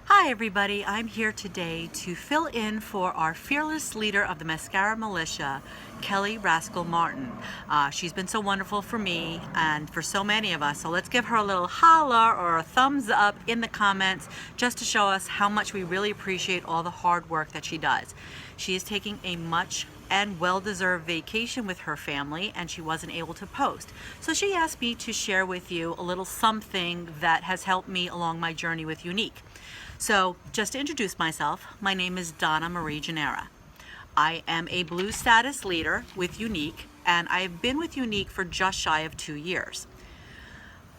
Hi everybody, I'm here today to fill in for our fearless leader of the Mascara Militia, Kelly Rascal Martin. She's been so wonderful for me and for so many of us, so let's give her a little holla or a thumbs up in the comments just to show us how much we really appreciate all the hard work that she does. She is taking a much and well-deserved vacation with her family, and she wasn't able to post. So she asked me to share with you a little something that has helped me along my journey with Unique. So just to introduce myself, my name is Donna Marie Genera. I am a Blue status leader with Unique, and I've been with Unique for just shy of 2 years.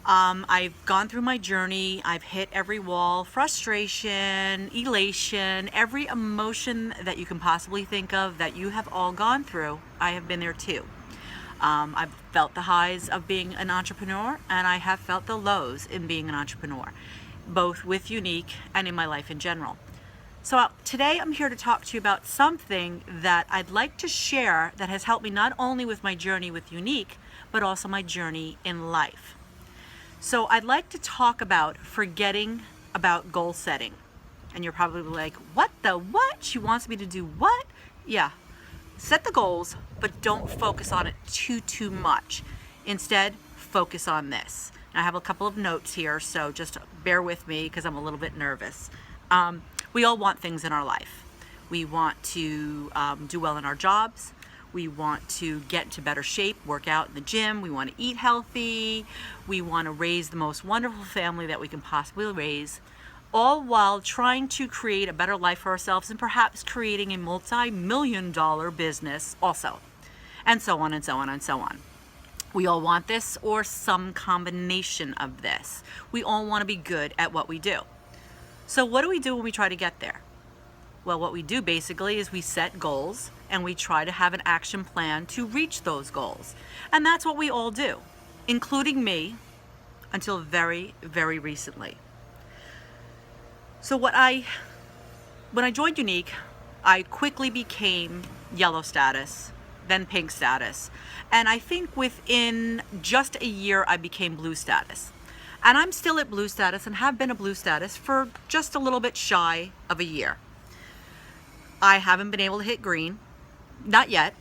I've gone through my journey. I've hit every wall: frustration, elation, every emotion that you can possibly think of that you have all gone through. I have been there too. I've felt the highs of being an entrepreneur, and I have felt the lows in being an entrepreneur, both with Unique and in my life in general. So today I'm here to talk to you about something that I'd like to share that has helped me not only with my journey with Unique, but also my journey in life. So I'd like to talk about forgetting about goal setting. And you're probably like, what? She wants me to do what? Yeah, set the goals, but don't focus on it too much. Instead, focus on this. I have a couple of notes here, so just bear with me because I'm a little bit nervous. We all want things in our life. We want to do well in our jobs. We want to get into better shape, work out in the gym. We want to eat healthy. We want to raise the most wonderful family that we can possibly raise, all while trying to create a better life for ourselves and perhaps creating a multi-million-dollar business also, and so on and so on and so on. We all want this or some combination of this. We all want to be good at what we do. So what do we do when we try to get there? Well, what we do basically is we set goals and we try to have an action plan to reach those goals. And that's what we all do, including me, until very, very recently. So when I joined Unique, I quickly became yellow status, then pink status. And I think within just a year, I became blue status. And I'm still at blue status and have been a blue status for just a little bit shy of a year. I haven't been able to hit green, not yet.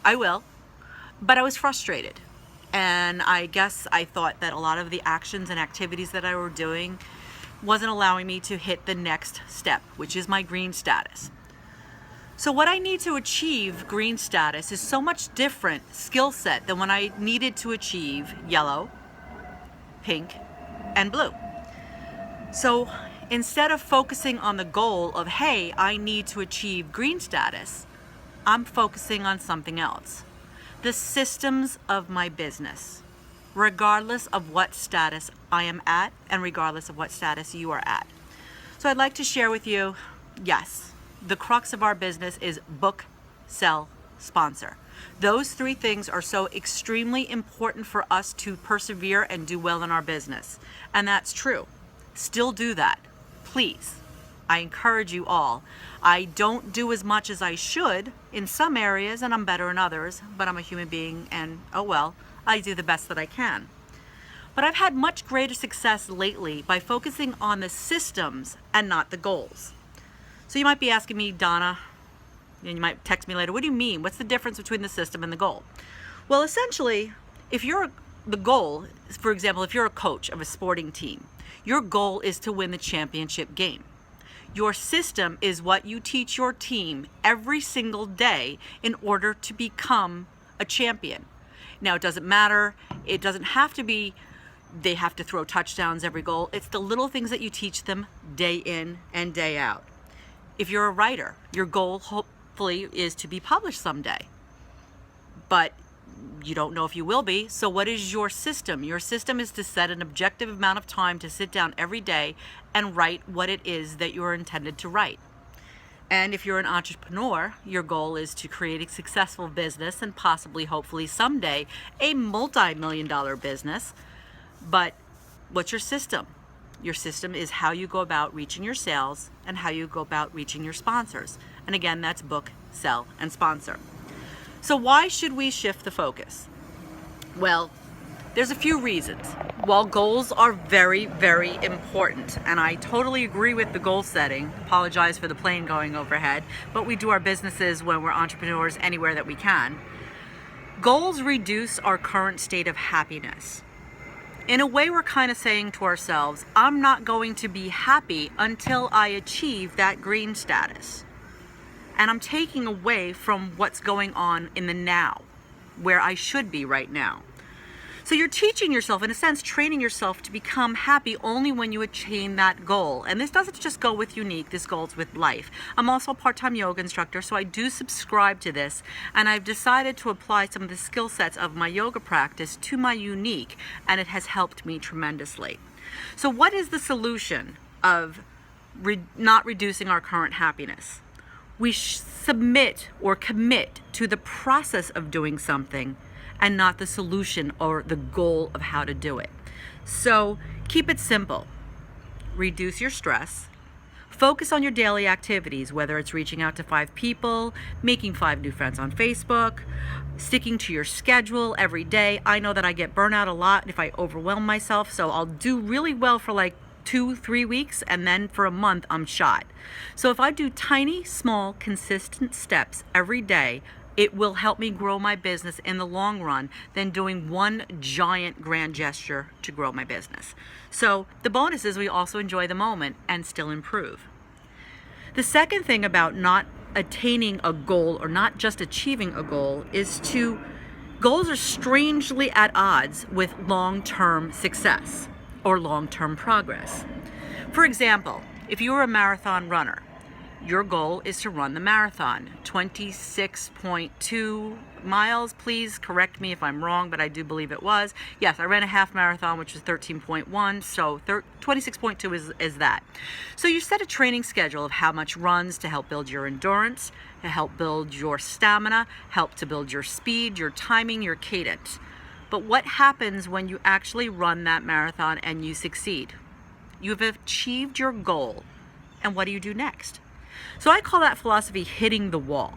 I will, but I was frustrated. And I guess I thought that a lot of the actions and activities that I were doing wasn't allowing me to hit the next step, which is my green status. So what I need to achieve green status is so much different skill set than when I needed to achieve yellow, pink, and blue. So instead of focusing on the goal of, hey, I need to achieve green status, I'm focusing on something else. The systems of my business, regardless of what status I am at and regardless of what status you are at. So I'd like to share with you, yes, the crux of our business is book, sell, sponsor. Those three things are so extremely important for us to persevere and do well in our business. And that's true. Still do that. Please. I encourage you all. I don't do as much as I should in some areas, and I'm better in others, but I'm a human being, and oh well, I do the best that I can. But I've had much greater success lately by focusing on the systems and not the goals. So you might be asking me, Donna, and you might text me later, what do you mean? What's the difference between the system and the goal? Well, essentially, if you're the goal, for example, if you're a coach of a sporting team, your goal is to win the championship game. Your system is what you teach your team every single day in order to become a champion. Now, it doesn't matter. It doesn't have to be they have to throw touchdowns every goal. It's the little things that you teach them day in and day out. If you're a writer, your goal hopefully is to be published someday, but you don't know if you will be. So what is your system? Your system is to set an objective amount of time to sit down every day and write what it is that you're intended to write. And if you're an entrepreneur, your goal is to create a successful business and possibly, hopefully someday, a multi-million-dollar business. But what's your system? Your system is how you go about reaching your sales and how you go about reaching your sponsors. And again, that's book, sell, and sponsor. So why should we shift the focus? Well, there's a few reasons. While goals are very, very important, and I totally agree with the goal setting, apologize for the plane going overhead, but we do our businesses when we're entrepreneurs anywhere that we can. Goals reduce our current state of happiness. In a way, we're kind of saying to ourselves, I'm not going to be happy until I achieve that green status. And I'm taking away from what's going on in the now, where I should be right now. So you're teaching yourself, in a sense, training yourself to become happy only when you attain that goal. And this doesn't just go with Unique, this goes with life. I'm also a part-time yoga instructor, so I do subscribe to this. And I've decided to apply some of the skill sets of my yoga practice to my Unique, and it has helped me tremendously. So what is the solution of not reducing our current happiness? We submit or commit to the process of doing something and not the solution or the goal of how to do it. So keep it simple. Reduce your stress. Focus on your daily activities, whether it's reaching out to 5 people, making 5 new friends on Facebook, sticking to your schedule every day. I know that I get burnout a lot if I overwhelm myself, so I'll do really well for like 2-3 weeks, and then for a month I'm shot. So if I do tiny, small, consistent steps every day, it will help me grow my business in the long run than doing one giant grand gesture to grow my business. So the bonus is we also enjoy the moment and still improve. The second thing about not attaining a goal or not just achieving a goal is goals are strangely at odds with long-term success or long-term progress. For example, if you were a marathon runner, your goal is to run the marathon, 26.2 miles. Please correct me if I'm wrong, but I do believe it was. Yes, I ran a half marathon, which is 13.1, so 26.2 is that. So you set a training schedule of how much runs to help build your endurance, to help build your stamina, help to build your speed, your timing, your cadence. But what happens when you actually run that marathon and you succeed? You've achieved your goal, and what do you do next? So I call that philosophy hitting the wall.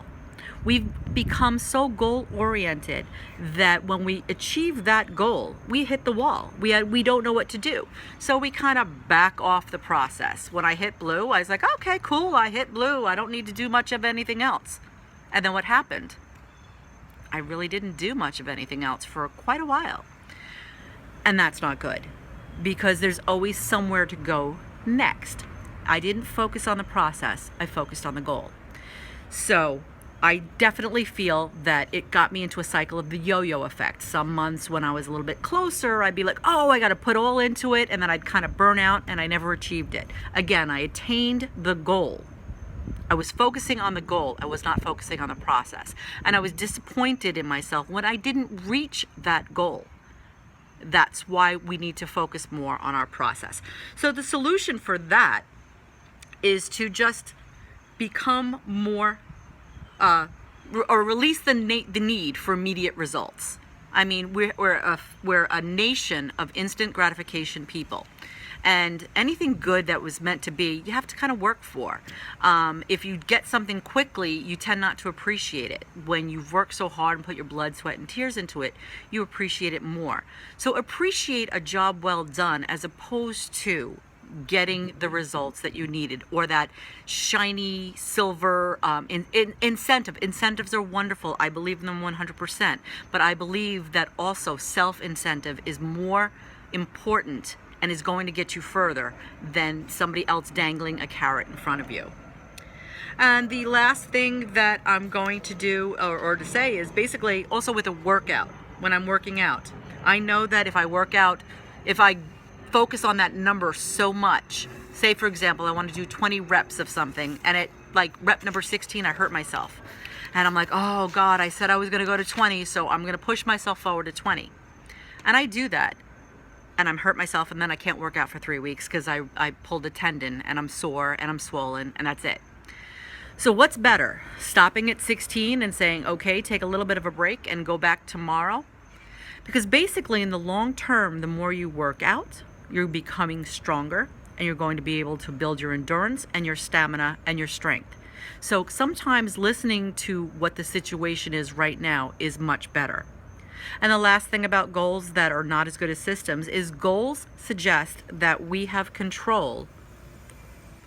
We've become so goal-oriented that when we achieve that goal, we hit the wall. We don't know what to do. So we kind of back off the process. When I hit blue, I was like, okay, cool, I hit blue. I don't need to do much of anything else. And then what happened? I really didn't do much of anything else for quite a while. And that's not good, because there's always somewhere to go next. I didn't focus on the process, I focused on the goal. So I definitely feel that it got me into a cycle of the yo-yo effect. Some months when I was a little bit closer, I'd be like, oh, I got to put all into it, and then I'd kind of burn out and I never achieved it. Again, I attained the goal. I was focusing on the goal, I was not focusing on the process. And I was disappointed in myself when I didn't reach that goal. That's why we need to focus more on our process. So the solution for that is to just become more, or release the need for immediate results. I mean, we're a nation of instant gratification people. And anything good that was meant to be, you have to kind of work for. If you get something quickly, you tend not to appreciate it. When you've worked so hard and put your blood, sweat, and tears into it, you appreciate it more. So appreciate a job well done as opposed to getting the results that you needed, or that shiny silver incentive. Incentives are wonderful. I believe in them 100%. But I believe that also self-incentive is more important and is going to get you further than somebody else dangling a carrot in front of you. And the last thing that I'm going to do or to say is basically also with a workout. When I'm working out, I know that if I work out, if I focus on that number so much, say for example I want to do 20 reps of something, and at like rep number 16 I hurt myself, and I'm like, oh God, I said I was going to go to 20, so I'm going to push myself forward to 20, and I do that, and I'm hurt myself, and then I can't work out for 3 weeks because I pulled a tendon and I'm sore and I'm swollen, and that's it. So what's better, stopping at 16 and saying, okay, take a little bit of a break and go back tomorrow? Because basically in the long term, the more you work out, you're becoming stronger, and you're going to be able to build your endurance and your stamina and your strength. So sometimes listening to what the situation is right now is much better. And the last thing about goals that are not as good as systems is goals suggest that we have control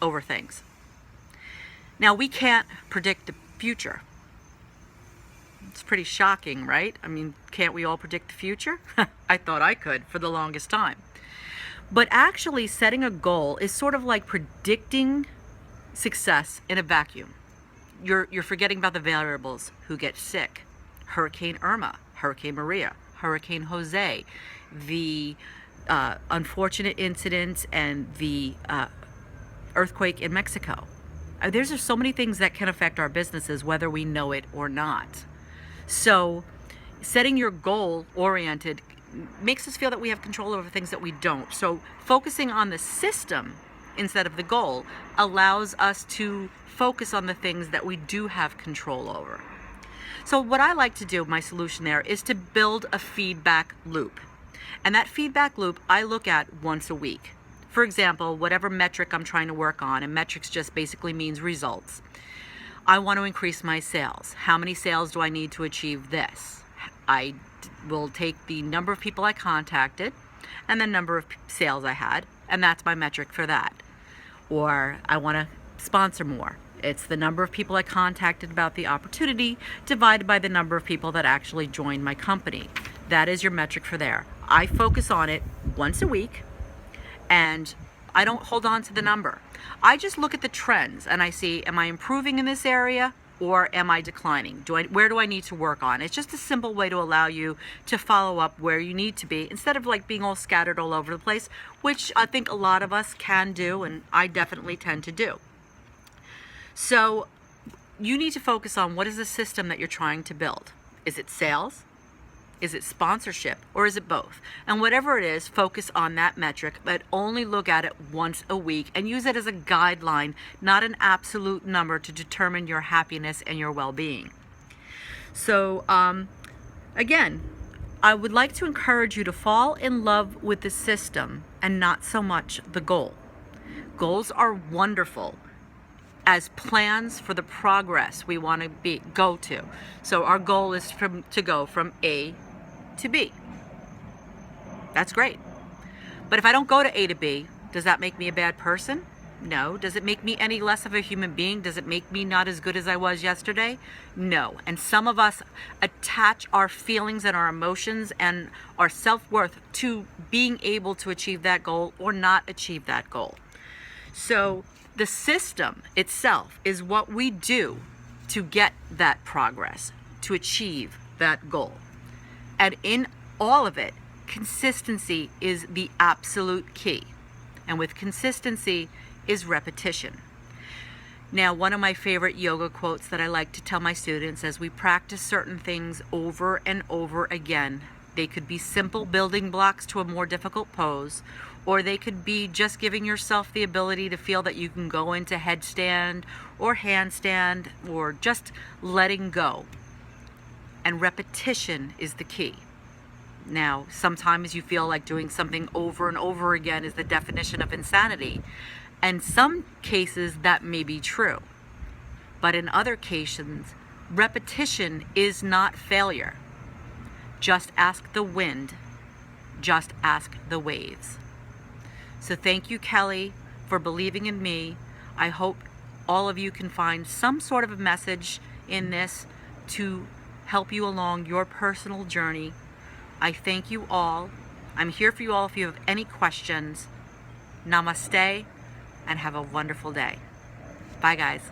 over things. Now, we can't predict the future. It's pretty shocking, right? I mean, can't we all predict the future? I thought I could for the longest time. But actually, setting a goal is sort of like predicting success in a vacuum. You're forgetting about the variables: who gets sick, Hurricane Irma, Hurricane Maria, Hurricane Jose, the unfortunate incidents, and the earthquake in Mexico. There's just so many things that can affect our businesses, whether we know it or not. So setting your goal oriented makes us feel that we have control over things that we don't. So focusing on the system instead of the goal allows us to focus on the things that we do have control over. So what I like to do, my solution there, is to build a feedback loop. And that feedback loop I look at once a week. For example, whatever metric I'm trying to work on, and metrics just basically means results. I want to increase my sales. How many sales do I need to achieve this? I will take the number of people I contacted and the number of sales I had, and that's my metric for that. Or I want to sponsor more. It's the number of people I contacted about the opportunity divided by the number of people that actually joined my company. That is your metric for there. I focus on it once a week, and I don't hold on to the number. I just look at the trends and I see, am I improving in this area or am I declining? Where do I need to work on? It's just a simple way to allow you to follow up where you need to be instead of like being all scattered all over the place, which I think a lot of us can do, and I definitely tend to do. So you need to focus on what is the system that you're trying to build. Is it sales? Is it sponsorship? Or is it both? And whatever it is, focus on that metric, but only look at it once a week and use it as a guideline, not an absolute number to determine your happiness and your well-being. So again, I would like to encourage you to fall in love with the system and not so much the goal. Goals are wonderful as plans for the progress we want to go to. So our goal is to go from A to B. That's great. But if I don't go to A to B, does that make me a bad person? No. Does it make me any less of a human being? Does it make me not as good as I was yesterday? No. And some of us attach our feelings and our emotions and our self-worth to being able to achieve that goal or not achieve that goal. So the system itself is what we do to get that progress, to achieve that goal. And in all of it, consistency is the absolute key. And with consistency is repetition. Now, one of my favorite yoga quotes that I like to tell my students as we practice certain things over and over again, they could be simple building blocks to a more difficult pose, or they could be just giving yourself the ability to feel that you can go into headstand or handstand, or just letting go. And repetition is the key. Now, sometimes you feel like doing something over and over again is the definition of insanity. And some cases that may be true. But in other cases, repetition is not failure. Just ask the wind. Just ask the waves. So thank you, Kelly, for believing in me. I hope all of you can find some sort of a message in this to help you along your personal journey. I thank you all. I'm here for you all if you have any questions. Namaste, and have a wonderful day. Bye, guys.